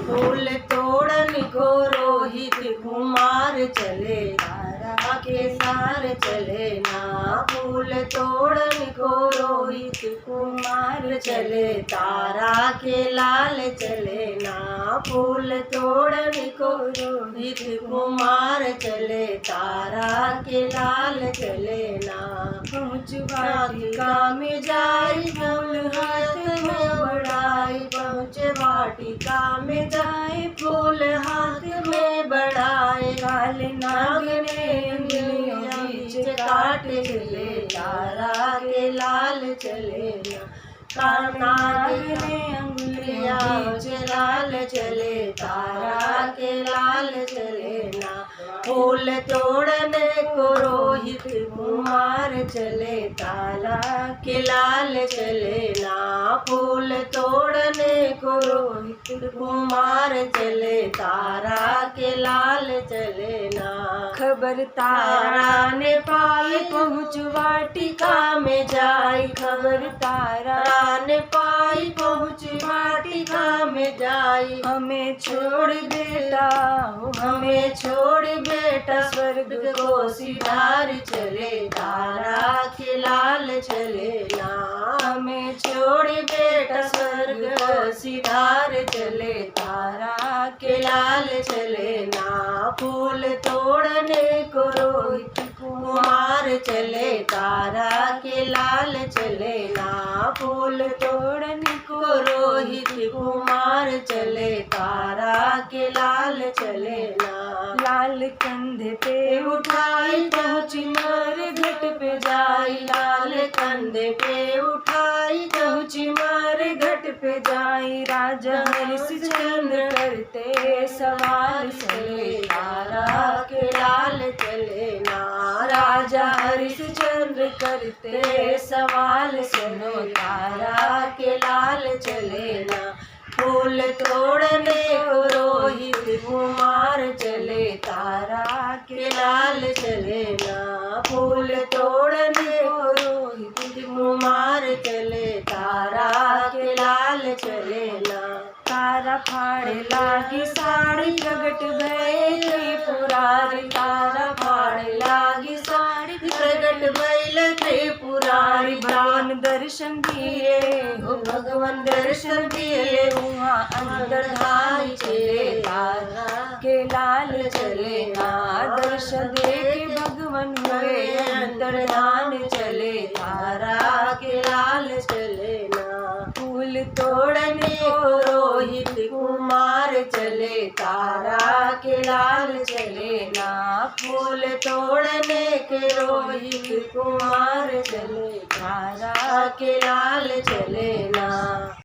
फूल तोड़न को रोहित कुमार चले, तारा के सार चले ना। फूल तोड़न को रोहित कुमार चले, तारा के लाल चले ना। फूल तोड़न को रोहित कुमार चले, तारा के लाल चले ना। पहुँच वाटिका में जाई, फूल हाथ में बढ़ाई। पहुँच वाटिका में जाए, फूल हाथ में बढ़ाए। काल नाग ने अंगुलियों बीच काट चले, तारा के लाल चले ना। काल नाग ने अंगुलियां बीच लाल चले, तारा के लाल चले ना। फूल तोड़ने को रोहित कुमार चले, तारा के लाल चले ना। फूल तोड़ने को रोहित कुमार चले, तारा के लाल चले ना। खबर तारा ने पाई, पहुँच वाटिका में जाई। खबर तारा ने पाई, पहुँच वाटिका में जाई। हमें छोड़ बेटा, हमें छोड़ बेटा, स्वर्ग को सिधार चले, तारा के लाल चले ना। हमें छोड़ बेटा, स्वर्ग को सिधार चले, तारा के लाल चले ना। फूल तोड़ने को रोहित कुमार चले, तारा के लाल चले ना। फूल तोड़ने को रोहित कुमार चले, तारा के लाल चले ना। लाल कंधे पे उठाई, पहुँची मर घट पे जाई। लाल कंधे पे उठाई, पहुँची मर घट पे जाई। राजा हरिश्चंद्र करते सवाल चले, तारा के लाल चले ना। राजा हरिश्चंद्र करते सवाल सुनो, तारा के लाल चले ना। फूल तोड़ने को रोहित कुमार चले, तारा के लाल चले ना। फूल तोड़ने को रोहित कुमार चले, तारा के लाल चले ना। तारा फाड़े लागी साड़ी, प्रगट भये त्रिपुरारी। तारा फाड़े लागी साड़ी, प्रगट भये त्रिपुरारी। भगवान दर्शन दिए हो, भगवान दर्शन दिए, वहाँ अंतर धारी चले, तारा के लाल चले ना। दर्शन दे के भगवान हुए अंतर्धान चले, तारा के लाल चले ना। फूल तोड़ने को रोहित कुमार चले, तारा के लाल चले ना। फूल तोड़ने के रोहित कुमार चले, तारा के लाल चले ना।